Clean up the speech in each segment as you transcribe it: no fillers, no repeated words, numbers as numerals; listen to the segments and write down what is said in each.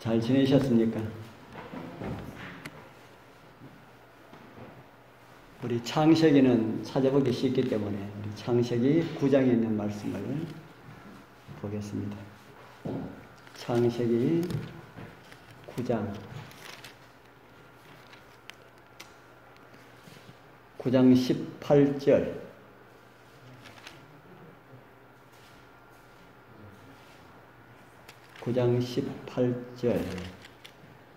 잘 지내셨습니까? 우리 창세기는 찾아보기 쉽기 때문에 우리 창세기 9장에 있는 말씀을 보겠습니다. 창세기 9장 18절 9장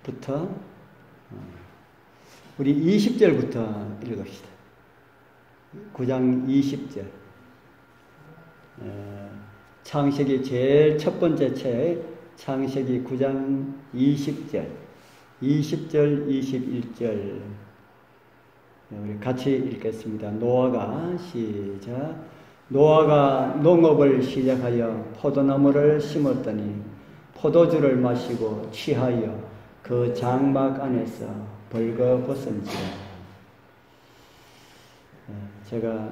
18절부터 우리 20절부터 읽읍시다. 9장 20절. 창세기 제일 첫 번째 책 창세기 9장 20절 21절 우리 같이 읽겠습니다. 노아가 시작. 노아가 농업을 시작하여 포도나무를 심었더니 포도주를 마시고 취하여 그 장막 안에서 벌거벗은지라. 제가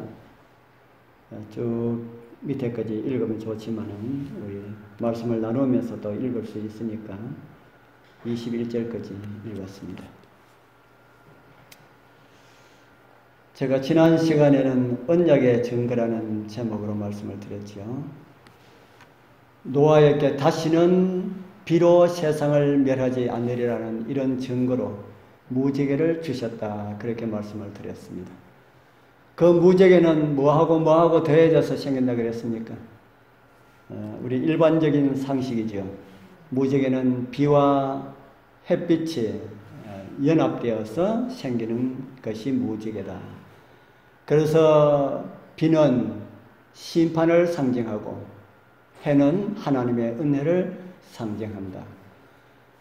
쭉 밑에까지 읽으면 좋지만은 우리 말씀을 나누면서 또 읽을 수 있으니까 21절까지 읽었습니다. 제가 지난 시간에는 언약의 증거라는 제목으로 말씀을 드렸지요. 노아에게 다시는 비로 세상을 멸하지 않으리라는 이런 증거로 무지개를 주셨다. 그렇게 말씀을 드렸습니다. 그 무지개는 뭐하고 더해져서 생긴다 그랬습니까? 우리 일반적인 상식이죠. 무지개는 비와 햇빛이 연합되어서 생기는 것이 무지개다. 그래서 비는 심판을 상징하고 해는 하나님의 은혜를 상징합니다.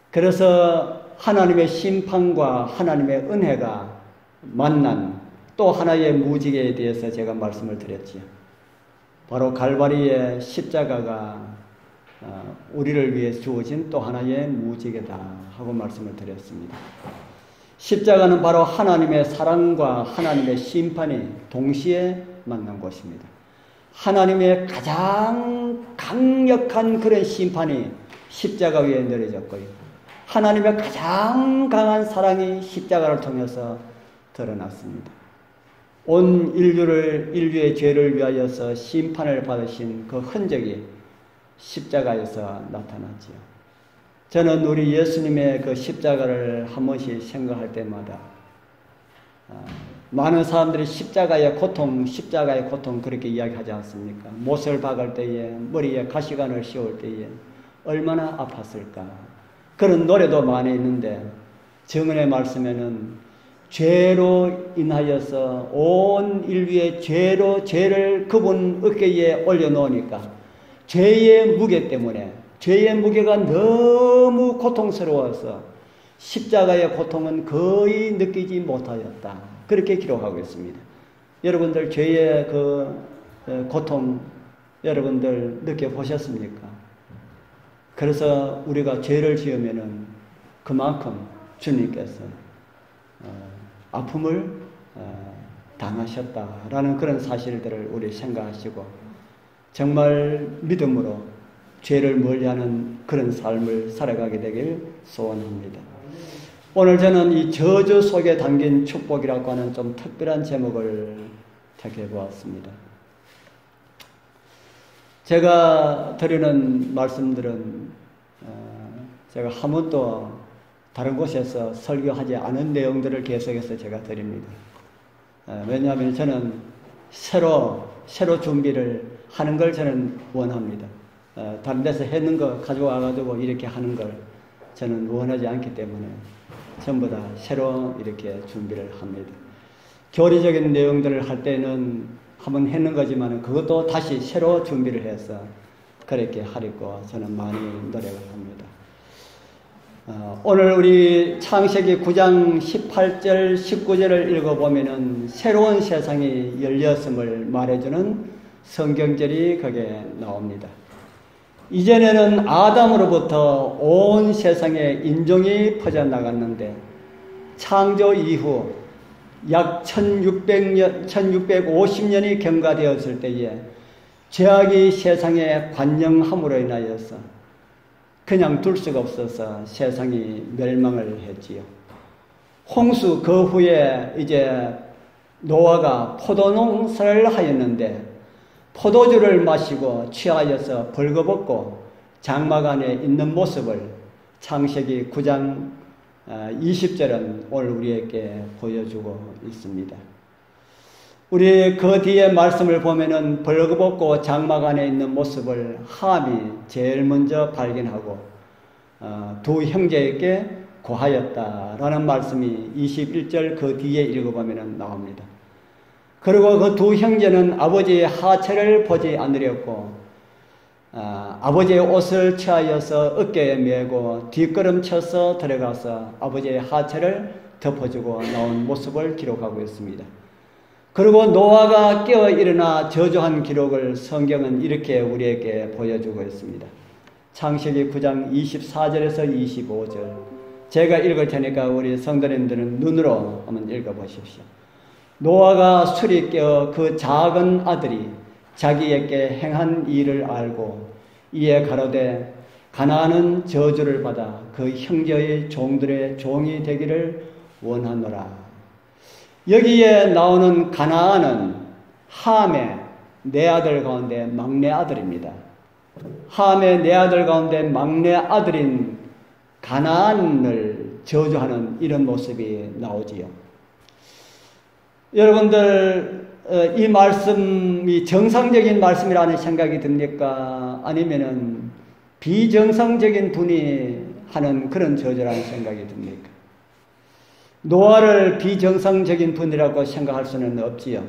그래서 하나님의 심판과 하나님의 은혜가 만난 또 하나의 무지개에 대해서 제가 말씀을 드렸지요. 바로 갈바리의 십자가가 우리를 위해 주어진 또 하나의 무지개다 하고 말씀을 드렸습니다. 십자가는 바로 하나님의 사랑과 하나님의 심판이 동시에 만난 곳입니다. 하나님의 가장 강력한 그런 심판이 십자가 위에 내려졌고요. 하나님의 가장 강한 사랑이 십자가를 통해서 드러났습니다. 온 인류의 죄를 위하여서 심판을 받으신 그 흔적이 십자가에서 나타났지요. 저는 우리 예수님의 그 십자가를 한 번씩 생각할 때마다 많은 사람들이 십자가의 고통 그렇게 이야기하지 않습니까? 못을 박을 때에 머리에 가시관을 씌울 때에 얼마나 아팠을까. 그런 노래도 많이 있는데 정언의 말씀에는 죄로 인하여서 온 인류의 죄를 그분 어깨에 올려놓으니까 죄의 무게 때문에 죄의 무게가 너무 고통스러워서 십자가의 고통은 거의 느끼지 못하였다. 그렇게 기록하고 있습니다. 여러분들 죄의 그 고통 여러분들 느껴보셨습니까? 그래서 우리가 죄를 지으면은 그만큼 주님께서 아픔을 당하셨다라는 그런 사실들을 우리 생각하시고 정말 믿음으로 죄를 멀리하는 그런 삶을 살아가게 되길 소원합니다. 오늘 저는 이 저주 속에 담긴 축복이라고 하는 좀 특별한 제목을 택해 보았습니다. 제가 드리는 말씀들은 제가 한 번도 다른 곳에서 설교하지 않은 내용들을 계속해서 제가 드립니다. 왜냐하면 저는 새로 준비를 하는 걸 저는 원합니다. 다른 데서 했는 거 가져와가지고 이렇게 하는 걸 저는 원하지 않기 때문에 전부 다 새로 이렇게 준비를 합니다. 교리적인 내용들을 할 때는 한번 했는 거지만 그것도 다시 새로 준비를 해서 그렇게 하려고 저는 많이 노력을 합니다. 오늘 우리 창세기 9장 18절 19절을 읽어보면은 새로운 세상이 열렸음을 말해주는 성경절이 거기에 나옵니다. 이전에는 아담으로부터 온 세상에 인종이 퍼져나갔는데 창조 이후 약 1650년이 경과되었을 때에 죄악이 세상에 관영함으로 인하여서 그냥 둘 수가 없어서 세상이 멸망을 했지요. 홍수 그 후에 이제 노아가 포도농사를 하였는데 포도주를 마시고 취하여서 벌거벗고 장막 안에 있는 모습을 창세기 9장 20절은 오늘 우리에게 보여주고 있습니다. 우리 그 뒤에 말씀을 보면은 벌거벗고 장막 안에 있는 모습을 함이 제일 먼저 발견하고 두 형제에게 고하였다라는 말씀이 21절 그 뒤에 읽어보면 나옵니다. 그리고 그 두 형제는 아버지의 하체를 보지 않으렸고 아버지의 옷을 취하여서 어깨에 메고 뒷걸음쳐서 들어가서 아버지의 하체를 덮어주고 나온 모습을 기록하고 있습니다. 그리고 노아가 깨어 일어나 저주한 기록을 성경은 이렇게 우리에게 보여주고 있습니다. 창세기 9장 24절에서 25절 제가 읽을 테니까 우리 성도님들은 눈으로 한번 읽어보십시오. 노아가 술이 깨어 그 작은 아들이 자기에게 행한 일을 알고 이에 가로되 가나안은 저주를 받아 그 형제의 종들의 종이 되기를 원하노라. 여기에 나오는 가나안은 함의 네 아들 가운데 막내 아들입니다. 함의 네 아들 가운데 막내 아들인 가나안을 저주하는 이런 모습이 나오지요. 여러분들 이 말씀이 정상적인 말씀이라는 생각이 듭니까? 아니면은 비정상적인 분이 하는 그런 저주라는 생각이 듭니까? 노아를 비정상적인 분이라고 생각할 수는 없지요.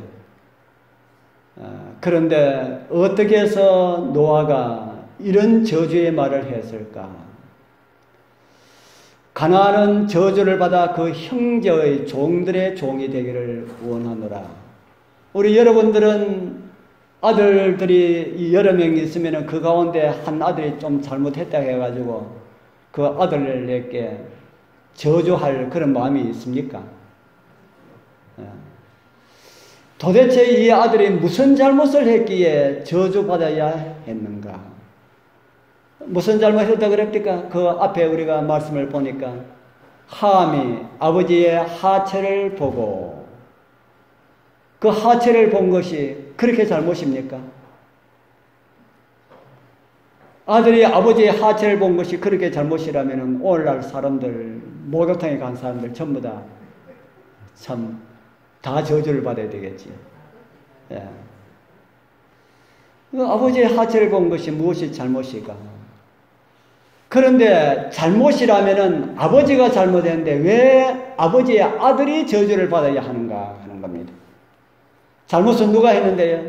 그런데 어떻게 해서 노아가 이런 저주의 말을 했을까? 가나안은 저주를 받아 그 형제의 종들의 종이 되기를 원하노라. 우리 여러분들은 아들들이 여러 명 있으면 그 가운데 한 아들이 좀 잘못했다 해가지고 그 아들에게 저주할 그런 마음이 있습니까? 도대체 이 아들이 무슨 잘못을 했기에 저주받아야 했는가? 무슨 잘못했다 그랬습니까? 그 앞에 우리가 말씀을 보니까 함이 아버지의 하체를 보고 그 하체를 본 것이 그렇게 잘못입니까? 아들이 아버지의 하체를 본 것이 그렇게 잘못이라면 오늘날 사람들, 목욕탕에 간 사람들 전부 다 다 저주를 받아야 되겠지. 예. 아버지의 하체를 본 것이 무엇이 잘못일까? 그런데 잘못이라면은 아버지가 잘못했는데 왜 아버지의 아들이 저주를 받아야 하는가 하는 겁니다. 잘못은 누가 했는데요?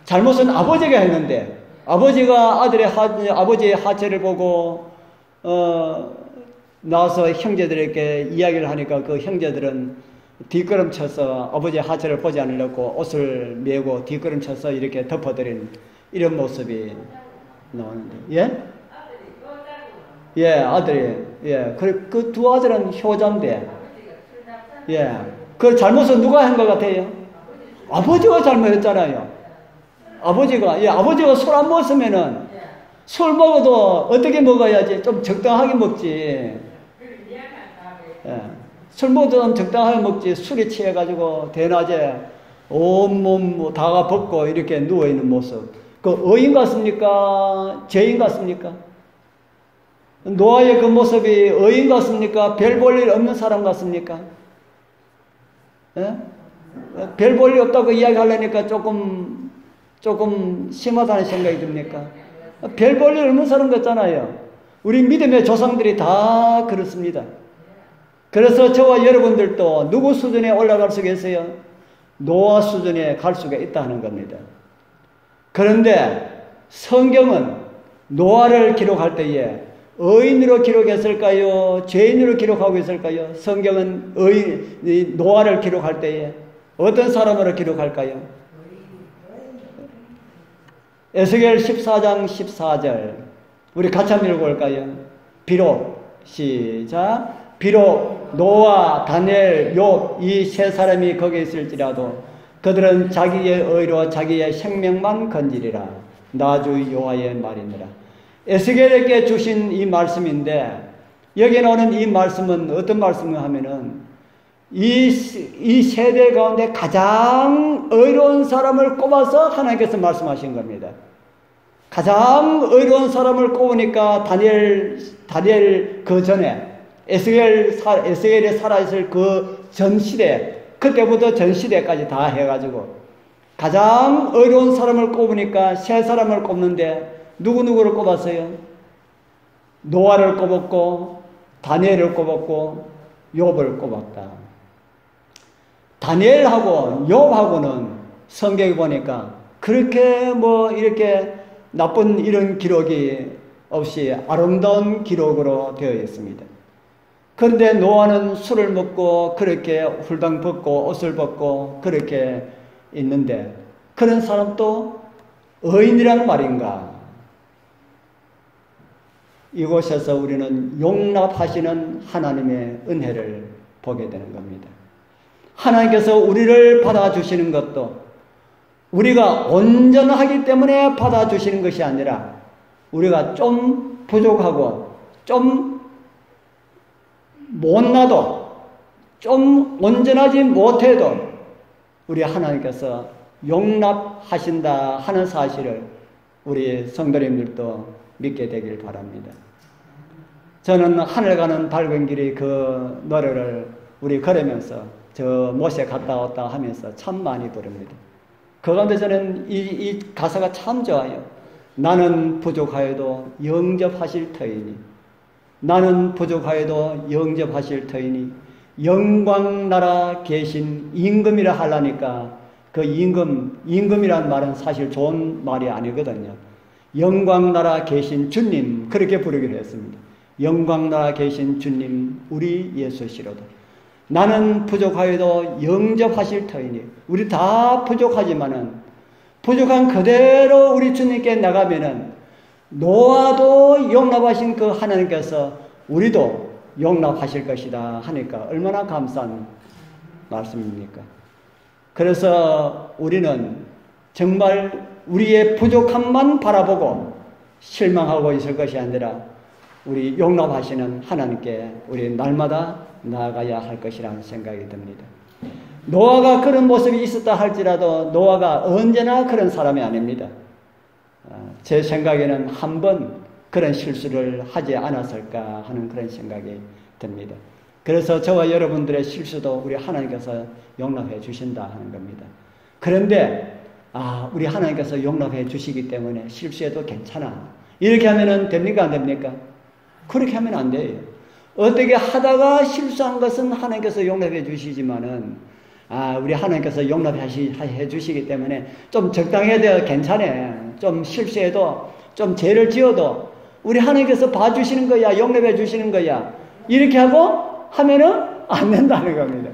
잘못은 아버지가 했는데 아버지가 아버지의 하체를 보고 나와서 형제들에게 이야기를 하니까 그 형제들은 뒷걸음쳐서 아버지의 하체를 보지 않으려고 옷을 메고 뒷걸음쳐서 이렇게 덮어드린 이런 모습이 나오는데, 예? 예, 아들이, 예. 그 두 아들은 효자인데, 예. 그 잘못은 누가 한 것 같아요? 아버지가 잘못했잖아요. 아버지가 술 안 먹었으면은, 술 먹어도 어떻게 먹어야지? 좀 적당하게 먹지. 예. 술 먹어도 좀 적당하게 먹지. 술이 취해가지고, 대낮에 온몸 다가 벗고 이렇게 누워있는 모습. 그 의인 같습니까? 죄인 같습니까? 노아의 그 모습이 의인 같습니까? 별 볼 일 없는 사람 같습니까? 예? 별 볼 일 없다고 이야기하려니까 조금 심하다는 생각이 듭니까? 별 볼 일 없는 사람 같잖아요. 우리 믿음의 조상들이 다 그렇습니다. 그래서 저와 여러분들도 누구 수준에 올라갈 수가 있어요? 노아 수준에 갈 수가 있다는 겁니다. 그런데 성경은 노아를 기록할 때에 의인으로 기록했을까요? 죄인으로 기록하고 있을까요? 성경은 노아를 기록할 때에 어떤 사람으로 기록할까요? 에스겔 14장 14절 우리 같이 한번 읽어볼까요? 비록 노아, 다니엘, 욥 이 세 사람이 거기에 있을지라도 그들은 자기의 의로 자기의 생명만 건지리라. 나 주 여호와의 말이니라. 에스겔에게 주신 이 말씀인데, 여기 나오는 이 말씀은 어떤 말씀을 하면은 이 세대 가운데 가장 의로운 사람을 꼽아서 하나님께서 말씀하신 겁니다. 가장 의로운 사람을 꼽으니까 다니엘 그 전에 에스겔이 살아있을 그 전 시대, 그때부터 전 시대까지 다 해가지고 가장 의로운 사람을 꼽으니까 세 사람을 꼽는데 누구를 꼽았어요? 노아를 꼽았고 다니엘을 꼽았고 욥을 꼽았다. 다니엘하고 욥하고는 성경에 보니까 그렇게 이렇게 나쁜 이런 기록이 없이 아름다운 기록으로 되어 있습니다. 그런데 노아는 술을 먹고 그렇게 훌당 벗고 옷을 벗고 그렇게 있는데, 그런 사람도 의인이란 말인가? 이곳에서 우리는 용납하시는 하나님의 은혜를 보게 되는 겁니다. 하나님께서 우리를 받아주시는 것도 우리가 온전하기 때문에 받아주시는 것이 아니라 우리가 좀 부족하고 좀 못나도 좀 온전하지 못해도 우리 하나님께서 용납하신다 하는 사실을 우리 성도님들도 믿게 되길 바랍니다. 저는 하늘 가는 밝은 길이 그 노래를 우리 걸으면서 저 못에 갔다 왔다 하면서 참 많이 부릅니다. 그 가운데 저는 이 가사가 참 좋아요. 나는 부족하여도 영접하실 터이니, 나는 부족하여도 영접하실 터이니 영광 나라 계신 임금이라 하려니까 그 임금이란 말은 사실 좋은 말이 아니거든요. 영광 나라 계신 주님, 그렇게 부르기로 했습니다. 영광 나라 계신 주님 우리 예수시로다. 나는 부족하여도 영접하실 터이니, 우리 다 부족하지만은 부족한 그대로 우리 주님께 나가면은 노아도 용납하신 그 하나님께서 우리도 용납하실 것이다 하니까 얼마나 감사한 말씀입니까? 그래서 우리는 정말 우리의 부족함만 바라보고 실망하고 있을 것이 아니라 우리 용납하시는 하나님께 우리 날마다 나아가야 할 것이라는 생각이 듭니다. 노아가 그런 모습이 있었다 할지라도 노아가 언제나 그런 사람이 아닙니다. 제 생각에는 한 번 그런 실수를 하지 않았을까 하는 그런 생각이 듭니다. 그래서 저와 여러분들의 실수도 우리 하나님께서 용납해 주신다 하는 겁니다. 그런데 우리 하나님께서 용납해 주시기 때문에 실수해도 괜찮아, 이렇게 하면 됩니까 안 됩니까? 그렇게 하면 안 돼요. 어떻게 하다가 실수한 것은 하나님께서 용납해 주시지만은 우리 하나님께서 용납해 주시기 때문에 좀 적당해도 괜찮아. 좀 실수해도 좀 죄를 지어도 우리 하나님께서 봐주시는 거야, 용납해 주시는 거야, 이렇게 하면은 안 된다는 겁니다.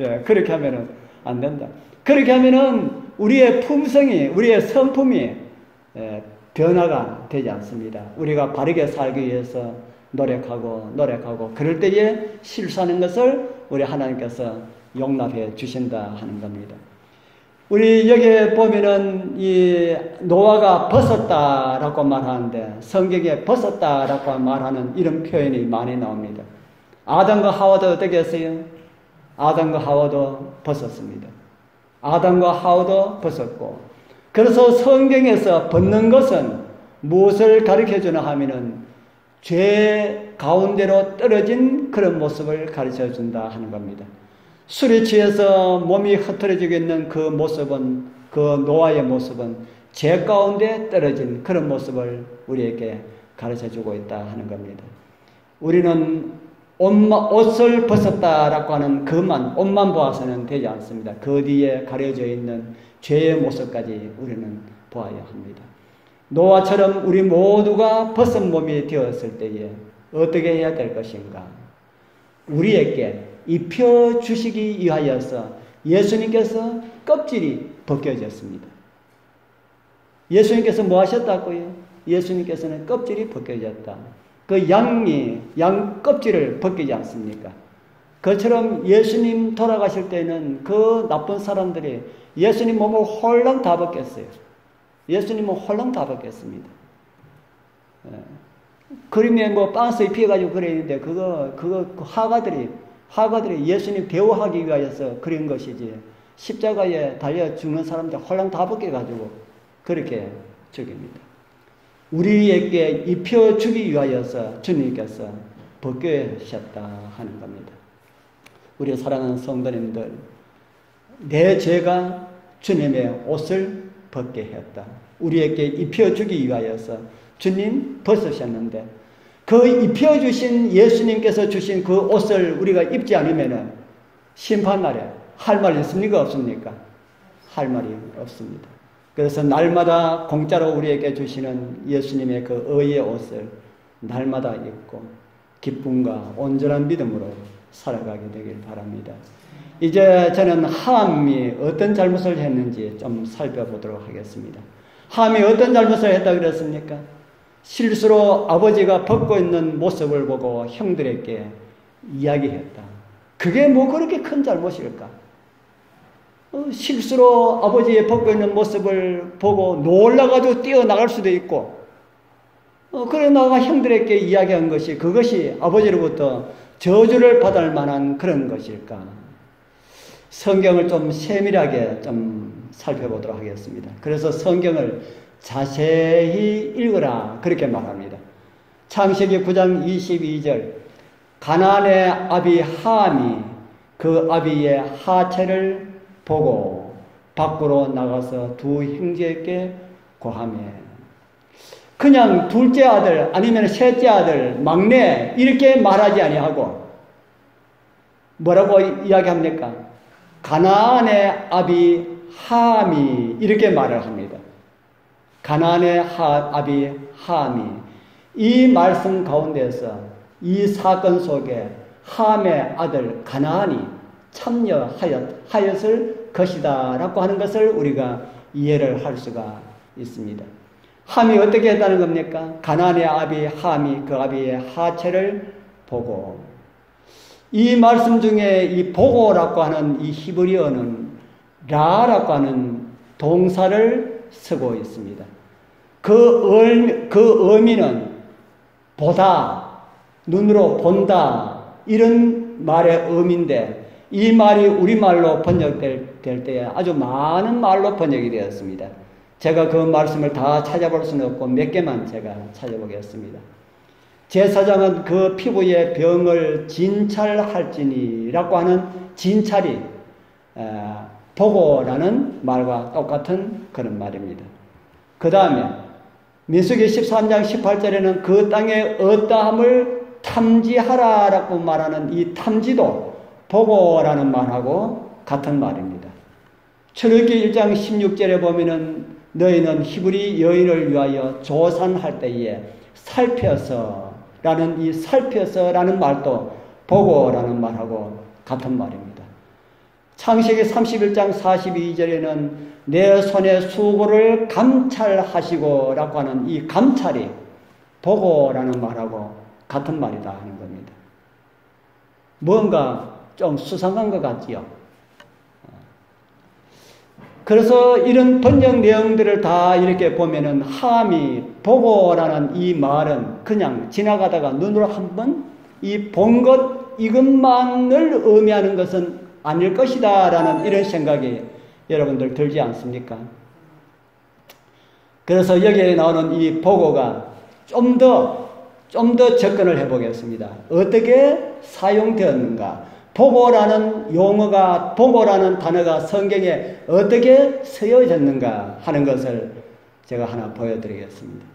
예, 그렇게 하면은 안 된다. 그렇게 하면은 우리의 품성이, 우리의 성품이 변화가 되지 않습니다. 우리가 바르게 살기 위해서 노력하고 그럴 때에 실수하는 것을 우리 하나님께서 용납해 주신다 하는 겁니다. 우리 여기에 보면은 이 노아가 벗었다라고 말하는데 성경에 벗었다라고 말하는 이런 표현이 많이 나옵니다. 아담과 하와도 어떻게 했어요? 아담과 하와도 벗었습니다. 아담과 하와도 벗었고, 그래서 성경에서 벗는 것은 무엇을 가르쳐주나 하면은 죄 가운데로 떨어진 그런 모습을 가르쳐준다 하는 겁니다. 술에 취해서 몸이 흐트러지고 있는 그 모습은, 그 노아의 모습은 죄 가운데 떨어진 그런 모습을 우리에게 가르쳐주고 있다 하는 겁니다. 우리는 옷을 벗었다라고 하는 옷만 보아서는 되지 않습니다. 그 뒤에 가려져 있는 죄의 모습까지 우리는 보아야 합니다. 노아처럼 우리 모두가 벗은 몸이 되었을 때에 어떻게 해야 될 것인가? 우리에게 입혀주시기 위하여서 예수님께서 껍질이 벗겨졌습니다. 예수님께서 뭐 하셨다고요? 예수님께서는 껍질이 벗겨졌다. 그 양 껍질을 벗기지 않습니까? 그처럼 예수님 돌아가실 때는 그 나쁜 사람들이 예수님 몸을 홀랑 다 벗겼어요. 예수님은 홀랑 다 벗겼습니다. 그림에 뭐 빤스 입혀가지고 그랬는데 그거 화가들이 예수님 대우하기 위하여서 그린 것이지 십자가에 달려 죽는 사람들 홀랑 다 벗겨가지고 그렇게 죽입니다. 우리에게 입혀주기 위하여서 주님께서 벗겨셨다 하는 겁니다. 우리 사랑하는 성도님들, 내 죄가 주님의 옷을 벗게 했다. 우리에게 입혀주기 위하여서 주님 벗으셨는데 그 입혀주신 예수님께서 주신 그 옷을 우리가 입지 않으면 심판날에 할 말 있습니까? 없습니까? 할 말이 없습니다. 그래서 날마다 공짜로 우리에게 주시는 예수님의 그 의의 옷을 날마다 입고 기쁨과 온전한 믿음으로 살아가게 되길 바랍니다. 이제 저는 함이 어떤 잘못을 했는지 좀 살펴보도록 하겠습니다. 함이 어떤 잘못을 했다고 그랬습니까? 실수로 아버지가 벗고 있는 모습을 보고 형들에게 이야기했다. 그게 뭐 그렇게 큰 잘못일까? 실수로 아버지의 벗고 있는 모습을 보고 놀라가지고 뛰어나갈 수도 있고, 그래 나가 형들에게 이야기한 것이 그것이 아버지로부터 저주를 받을 만한 그런 것일까? 성경을 좀 세밀하게 좀 살펴보도록 하겠습니다. 그래서 성경을 자세히 읽으라 그렇게 말합니다. 창세기 9장 22절 가나안의 아비 함이 그 아비의 하체를 보고 밖으로 나가서 두 형제에게 고하매 그냥 둘째 아들 아니면 셋째 아들 막내 이렇게 말하지 아니하고 뭐라고 이야기합니까? 가나안의 아비 함이 이렇게 말을 합니다. 가나안의 아비 함이 이 말씀 가운데서 이 사건 속에 함의 아들 가나안이 참여하였을 것이다 라고 하는 것을 우리가 이해를 할 수가 있습니다. 함이 어떻게 했다는 겁니까? 가나안의 아비 함이 그 아비의 하체를 보고 이 말씀 중에 이 보고라고 하는 이 히브리어는 라라고 하는 동사를 쓰고 있습니다. 그 의미는 보다, 눈으로 본다 이런 말의 의미인데 이 말이 우리말로 번역될 때에 아주 많은 말로 번역이 되었습니다. 제가 그 말씀을 다 찾아볼 수는 없고 몇 개만 제가 찾아보겠습니다. 제사장은 그 피부의 병을 진찰할지니라고 하는 진찰이 보고라는 말과 똑같은 그런 말입니다. 그 다음에 민수기 13장 18절에는 그 땅의 어떠함을 탐지하라라고 말하는 이 탐지도 보고라는 말하고 같은 말입니다. 출애굽기 1장 16절에 보면은 너희는 히브리 여인을 위하여 조산할 때에 살펴서라는 이 살펴서라는 말도 보고라는 말하고 같은 말입니다. 창세기 31장 42절에는 내 손의 수고를 감찰하시고 라고 하는 이 감찰이 보고라는 말하고 같은 말이다 하는 겁니다. 뭔가 좀 수상한 것 같지요. 그래서 이런 번역 내용들을 다 이렇게 보면은 함이 보고라는 이 말은 그냥 지나가다가 눈으로 한번 이 본 것 이것만을 의미하는 것은 아닐 것이다 라는 이런 생각이 여러분들 들지 않습니까? 그래서 여기에 나오는 이 보고가 좀 더 접근을 해보겠습니다. 어떻게 사용되었는가? 보고라는 용어가, 보고라는 단어가 성경에 어떻게 쓰여졌는가 하는 것을 제가 하나 보여드리겠습니다.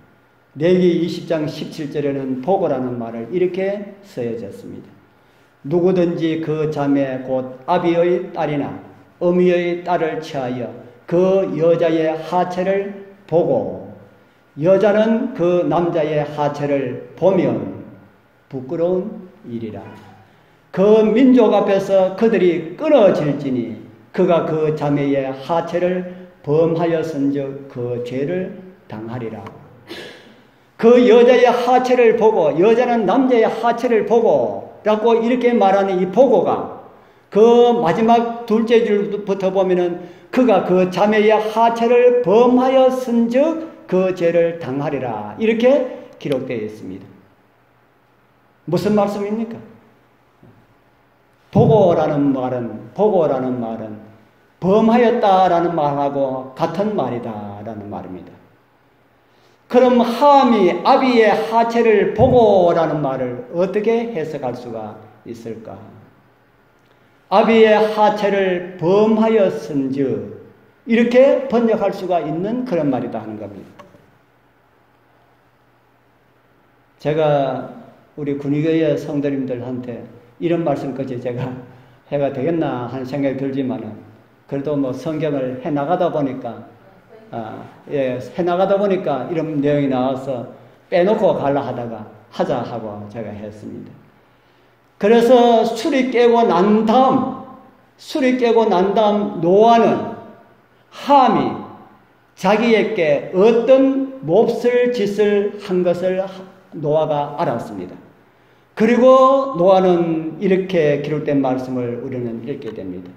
레위기 20장 17절에는 보고라는 말을 이렇게 쓰여졌습니다. 누구든지 그 자매 곧 아비의 딸이나 어미의 딸을 취하여 그 여자의 하체를 보고 여자는 그 남자의 하체를 보면 부끄러운 일이라. 그 민족 앞에서 그들이 끊어질지니 그가 그 자매의 하체를 범하였은즉 그 죄를 당하리라. 그 여자의 하체를 보고 여자는 남자의 하체를 보고 라고 이렇게 말하는 이 보고가 그 마지막 둘째 줄부터 보면은 그가 그 자매의 하체를 범하였은즉 그 죄를 당하리라 이렇게 기록되어 있습니다. 무슨 말씀입니까? 보고라는 말은 범하였다라는 말하고 같은 말이다라는 말입니다. 그럼 함이 아비의 하체를 보고라는 말을 어떻게 해석할 수가 있을까? 아비의 하체를 범하였은즉 이렇게 번역할 수가 있는 그런 말이다 하는 겁니다. 제가 우리 군의교회 성도님들한테 이런 말씀까지 제가 해가 되겠나 하는 생각이 들지만은 그래도 뭐 성경을 해나가다 보니까 해나가다 보니까 이런 내용이 나와서 빼놓고 갈라 하다가 하자 하고 제가 했습니다. 그래서 술이 깨고 난 다음 노아는 함이 자기에게 어떤 몹쓸 짓을 한 것을 노아가 알았습니다. 그리고 노아는 이렇게 기록된 말씀을 우리는 읽게 됩니다.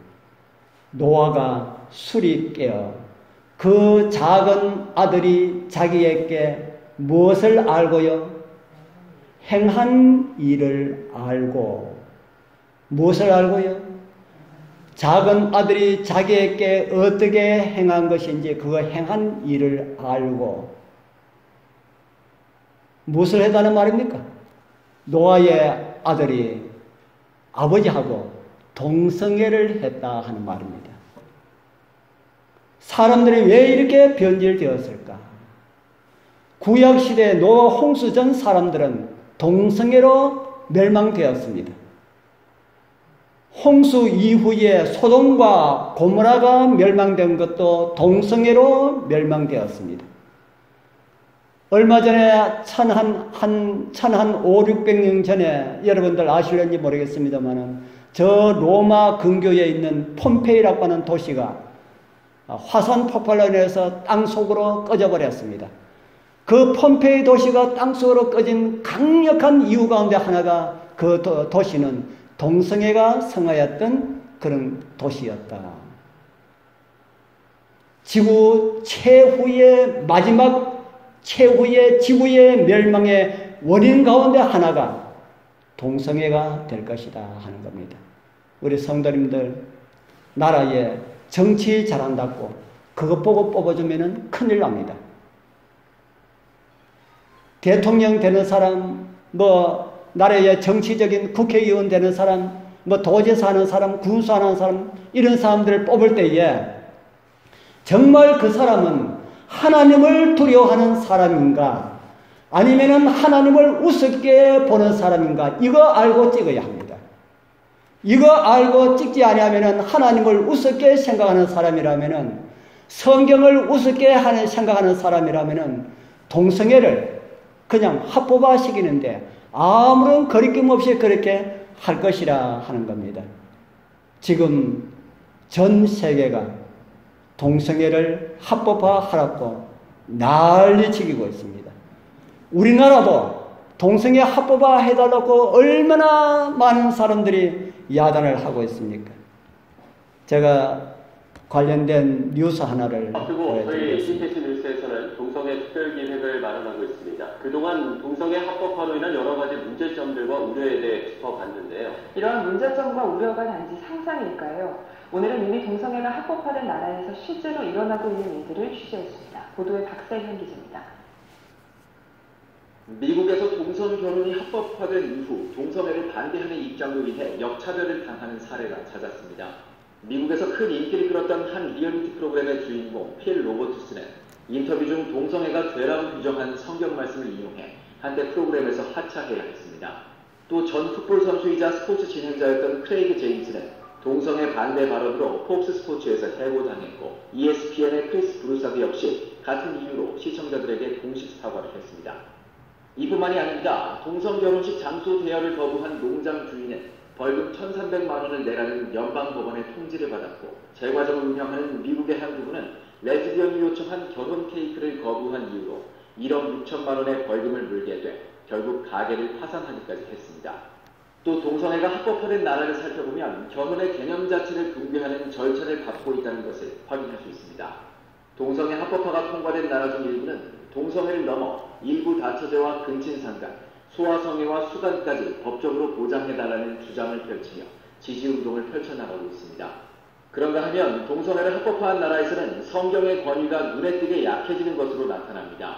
노아가 술이 깨어 그 작은 아들이 자기에게 무엇을 알고요? 행한 일을 알고. 무엇을 알고요? 작은 아들이 자기에게 어떻게 행한 것인지 그 행한 일을 알고. 무엇을 했다는 말입니까? 노아의 아들이 아버지하고 동성애를 했다 하는 말입니다. 사람들이 왜 이렇게 변질되었을까? 구약시대 노아 홍수 전 사람들은 동성애로 멸망되었습니다. 홍수 이후에 소돔과 고모라가 멸망된 것도 동성애로 멸망되었습니다. 얼마 전에 한 500-600년 전에 여러분들 아실는지 모르겠습니다만 저 로마 근교에 있는 폼페이라고 하는 도시가 화산 폭발로 인해서 땅속으로 꺼져버렸습니다. 그 폼페이 도시가 땅속으로 꺼진 강력한 이유 가운데 하나가 그 도시는 동성애가 성하였던 그런 도시였다. 지구 최후의 지구의 멸망의 원인 가운데 하나가 동성애가 될 것이다 하는 겁니다. 우리 성도님들 나라에 정치 잘한다고 그것 보고 뽑아주면 큰일 납니다. 대통령 되는 사람, 나라의 정치적인 국회의원 되는 사람, 도지사 하는 사람, 군수하는 사람, 이런 사람들을 뽑을 때에 정말 그 사람은 하나님을 두려워하는 사람인가 아니면은 하나님을 우습게 보는 사람인가 이거 알고 찍어야 합니다. 이거 알고 찍지 아니하면은 하나님을 우습게 생각하는 사람이라면은 성경을 우습게 생각하는 사람이라면은 동성애를 그냥 합법화시키는데 아무런 거리낌 없이 그렇게 할 것이라 하는 겁니다. 지금 전 세계가 동성애를 합법화하라고 난리치기고 있습니다. 우리나라도 동성애 합법화 해달라고 얼마나 많은 사람들이 야단을 하고 있습니까? 제가 관련된 뉴스 하나를 앞두고 저희 CTC 뉴스에서는 동성애 특별기획을 마련하고 있습니다. 그동안 동성애 합법화로 인한 여러 가지 문제점들과 우려에 대해 짚어봤는데요. 이러한 문제점과 우려가 단지 상상일까요? 오늘은 이미 동성애가 합법화된 나라에서 실제로 일어나고 있는 일들을 취재했습니다. 보도에 박세현 기자입니다. 미국에서 동성 결혼이 합법화된 이후 동성애를 반대하는 입장으로 인해 역차별을 당하는 사례가 잦았습니다. 미국에서 큰 인기를 끌었던 한 리얼리티 프로그램의 주인공 필 로버트스는 인터뷰 중 동성애가 죄라고 규정한 성경 말씀을 이용해 한때 프로그램에서 하차해야 했습니다. 또 전 풋볼 선수이자 스포츠 진행자였던 크레이그 제임스는 동성애 반대 발언으로 폭스 스포츠에서 해고당했고 ESPN의 크리스 브루사드 역시 같은 이유로 시청자들에게 공식 사과를 했습니다. 이뿐만이 아닙니다. 동성 결혼식 장소 대여를 거부한 농장 주인은 벌금 1,300만 원을 내라는 연방법원의 통지를 받았고 제과점을 운영하는 미국의 한 부부는 레즈비언이 요청한 결혼 케이크를 거부한 이유로 1억 6천만 원의 벌금을 물게 돼 결국 가게를 파산하기까지 했습니다. 또 동성애가 합법화된 나라를 살펴보면 결혼의 개념 자체를 붕괴하는 절차를 밟고 있다는 것을 확인할 수 있습니다. 동성애 합법화가 통과된 나라 중 일부는 동성애를 넘어 일부 다처제와 근친상간, 소아성애와 수단까지 법적으로 보장해달라는 주장을 펼치며 지지운동을 펼쳐나가고 있습니다. 그런가 하면 동성애를 합법화한 나라에서는 성경의 권위가 눈에 띄게 약해지는 것으로 나타납니다.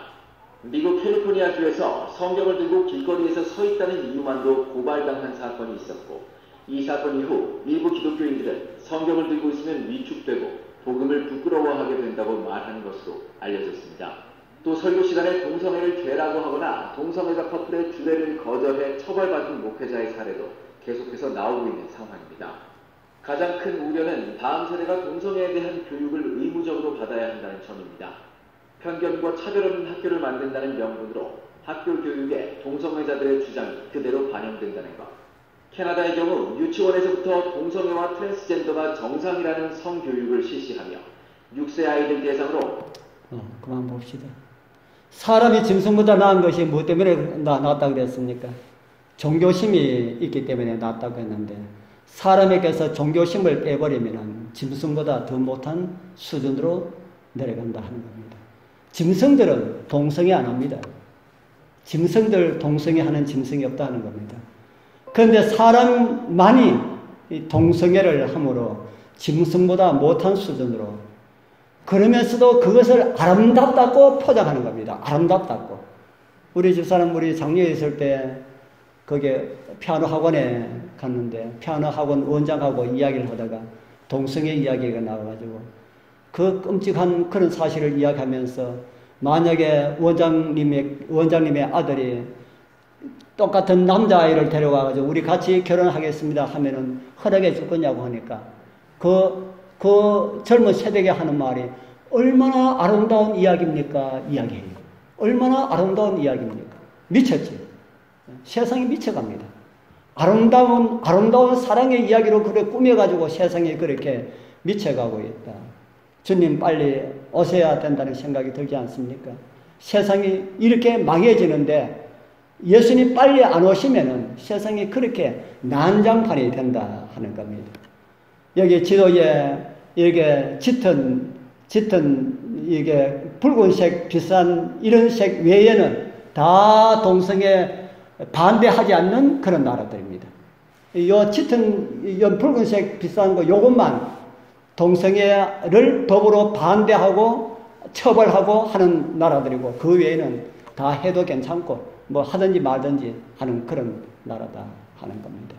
미국 캘리포니아주에서 성경을 들고 길거리에서 서 있다는 이유만으로 고발당한 사건이 있었고, 이 사건 이후 일부 기독교인들은 성경을 들고 있으면 위축되고 복음을 부끄러워하게 된다고 말하는 것으로 알려졌습니다. 또 설교 시간에 동성애를 죄라고 하거나 동성애자 커플의 주례를 거절해 처벌받은 목회자의 사례도 계속해서 나오고 있는 상황입니다. 가장 큰 우려는 다음 세대가 동성애에 대한 교육을 의무적으로 받아야 한다는 점입니다. 편견과 차별 없는 학교를 만든다는 명분으로 학교 교육에 동성애자들의 주장이 그대로 반영된다는 것. 캐나다의 경우 유치원에서부터 동성애와 트랜스젠더가 정상이라는 성교육을 실시하며 6세 아이들 대상으로 그만 봅시다. 사람이 짐승보다 나은 것이 무엇 때문에 낫다고 그랬습니까? 종교심이 있기 때문에 낫다고 했는데, 사람에게서 종교심을 빼버리면 짐승보다 더 못한 수준으로 내려간다 하는 겁니다. 짐승들은 동성애 안 합니다. 짐승들 동성애 하는 짐승이 없다는 겁니다. 그런데 사람만이 이 동성애를 함으로 짐승보다 못한 수준으로, 그러면서도 그것을 아름답다고 포장하는 겁니다. 아름답다고. 우리 집사람, 우리 장녀에 있을 때 거기에 피아노 학원에 갔는데 피아노 학원 원장하고 이야기를 하다가 동성애 이야기가 나와가지고 그 끔찍한 그런 사실을 이야기하면서, 만약에 원장님의 아들이 똑같은 남자아이를 데려와가지고 우리 같이 결혼하겠습니다 하면은 허락해 줄 거냐고 하니까 그 젊은 세대가 하는 말이 얼마나 아름다운 이야기입니까? 이야기해요. 얼마나 아름다운 이야기입니까? 미쳤지. 세상이 미쳐갑니다. 아름다운 사랑의 이야기로 그래 꾸며가지고 세상이 그렇게 미쳐가고 있다. 주님 빨리 오셔야 된다는 생각이 들지 않습니까? 세상이 이렇게 망해지는데 예수님 빨리 안 오시면은 세상이 그렇게 난장판이 된다 하는 겁니다. 여기 지도에 이렇게 짙은 이게 붉은색 비싼 이런 색 외에는 다 동성애 반대하지 않는 그런 나라들입니다. 요 짙은 요 붉은색 비싼 거 요것만 동성애를 법으로 반대하고 처벌하고 하는 나라들이고, 그 외에는 다 해도 괜찮고 뭐 하든지 말든지 하는 그런 나라다 하는 겁니다.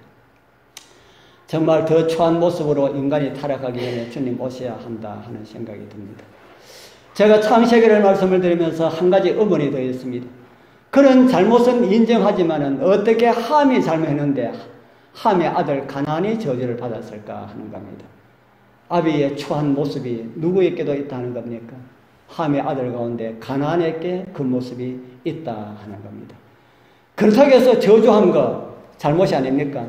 정말 더 추한 모습으로 인간이 타락하기 전에 주님 오셔야 한다 하는 생각이 듭니다. 제가 창세기를 말씀을 드리면서 한 가지 의문이 더 있습니다. 그런 잘못은 인정하지만은 어떻게 함이 잘못했는데 함의 아들 가나안이 저주를 받았을까 하는 겁니다. 아비의 추한 모습이 누구에게도 있다는 겁니까? 함의 아들 가운데 가나안에게 그 모습이 있다 하는 겁니다. 그렇다고 해서 저주한 거 잘못이 아닙니까?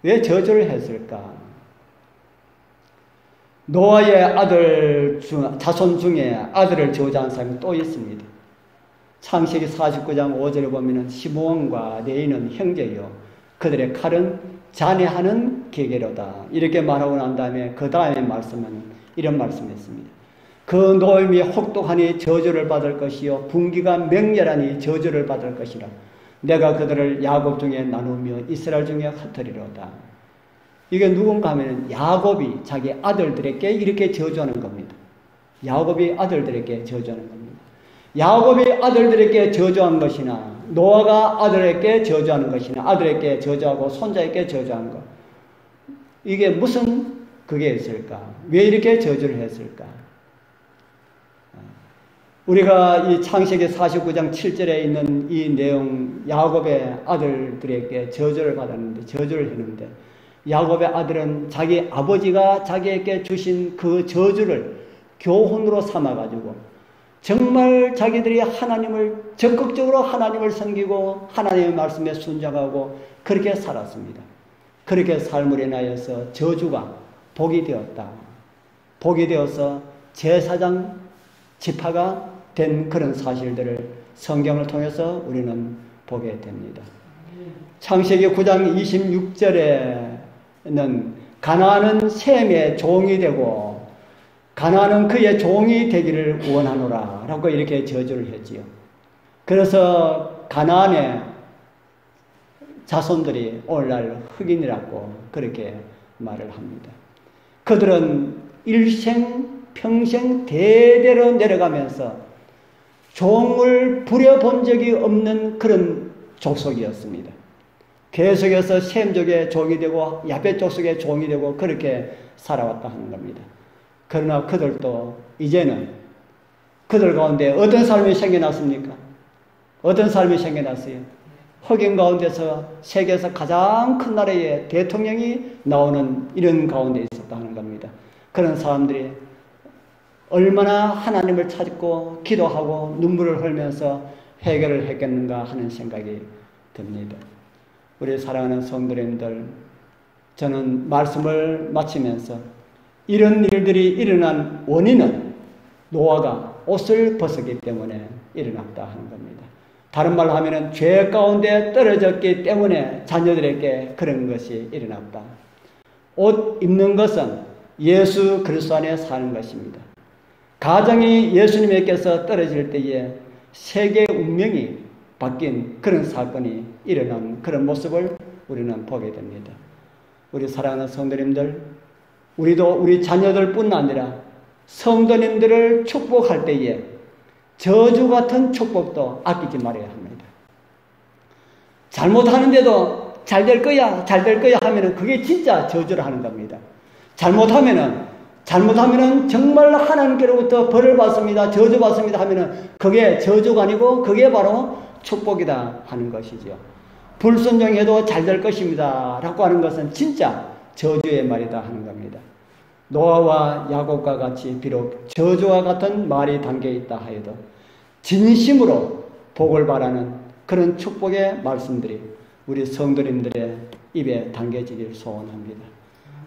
왜 저주를 했을까? 노아의 아들 자손 중에 아들을 저주한 사람이 또 있습니다. 창세기 49장 5절에 보면 시므온과 레이는 형제요 그들의 칼은 잔해하는 계계로다 이렇게 말하고 난 다음에 그 다음에 말씀은 이런 말씀했습니다. 그 노임이 혹독하니 저주를 받을 것이요 분기가 맹렬하니 저주를 받을 것이라. 내가 그들을 야곱 중에 나누며 이스라엘 중에 흩으리로다. 이게 누군가 하면 야곱이 자기 아들들에게 이렇게 저주하는 겁니다. 야곱이 아들들에게 저주하는 겁니다. 야곱이 아들들에게 저주한 것이나 노아가 아들에게 저주하는 것이나 아들에게 저주하고 손자에게 저주한 것, 이게 무슨 그게 있을까? 왜 이렇게 저주를 했을까? 우리가 이 창세기 49장 7절에 있는 이 내용, 야곱의 아들들에게 저주를 받았는데, 저주를 했는데, 야곱의 아들은 자기 아버지가 자기에게 주신 그 저주를 교훈으로 삼아가지고 정말 자기들이 하나님을 적극적으로 하나님을 섬기고 하나님의 말씀에 순종하고 그렇게 살았습니다. 그렇게 삶을 인하여서 저주가 복이 되었다. 복이 되어서 제사장 지파가 된 그런 사실들을 성경을 통해서 우리는 보게 됩니다. 창세기 9장 26절에는 가나안은 셈의 종이 되고 가나안은 그의 종이 되기를 원하노라 라고 이렇게 저주를 했지요. 그래서 가나안의 자손들이 오늘날 흑인이라고 그렇게 말을 합니다. 그들은 일생 평생 대대로 내려가면서 종을 부려본 적이 없는 그런 족속이었습니다. 계속해서 셈족의 종이 되고 야벳 족속의 종이 되고 그렇게 살아왔다 하는 겁니다. 그러나 그들도 이제는 그들 가운데 어떤 삶이 생겨났습니까? 어떤 삶이 생겨났어요? 흑인 가운데서 세계에서 가장 큰 나라의 대통령이 나오는 이런 가운데 있었다 하는 겁니다. 그런 사람들이 얼마나 하나님을 찾고 기도하고 눈물을 흘리면서 해결을 했겠는가 하는 생각이 듭니다. 우리 사랑하는 성도님들, 저는 말씀을 마치면서 이런 일들이 일어난 원인은 노아가 옷을 벗었기 때문에 일어났다 하는 겁니다. 다른 말로 하면 죄 가운데 떨어졌기 때문에 자녀들에게 그런 것이 일어났다. 옷 입는 것은 예수 그리스도 안에 사는 것입니다. 가정이 예수님에게서 떨어질 때에 세계 운명이 바뀐 그런 사건이 일어난 그런 모습을 우리는 보게 됩니다. 우리 사랑하는 성도님들, 우리도 우리 자녀들뿐 아니라 성도님들을 축복할 때에 저주 같은 축복도 아끼지 말아야 합니다. 잘못하는데도 잘 될 거야, 잘 될 거야 하면은 그게 진짜 저주를 하는 겁니다. 잘못하면은 정말 하나님께로부터 벌을 받습니다, 저주 받습니다 하면은 그게 저주가 아니고 그게 바로 축복이다 하는 것이죠. 불순종해도 잘 될 것입니다 라고 하는 것은 진짜 저주의 말이다 하는 겁니다. 노아와 야곱과 같이 비록 저주와 같은 말이 담겨 있다 하여도 진심으로 복을 바라는 그런 축복의 말씀들이 우리 성도님들의 입에 담겨지길 소원합니다.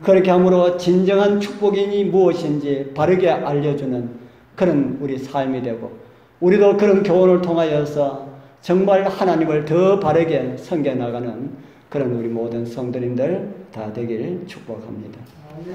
그렇게 함으로 진정한 축복이 무엇인지 바르게 알려주는 그런 우리 삶이 되고 우리도 그런 교훈을 통하여서 정말 하나님을 더 바르게 섬겨나가는 그런 우리 모든 성도님들 다 되길 축복합니다.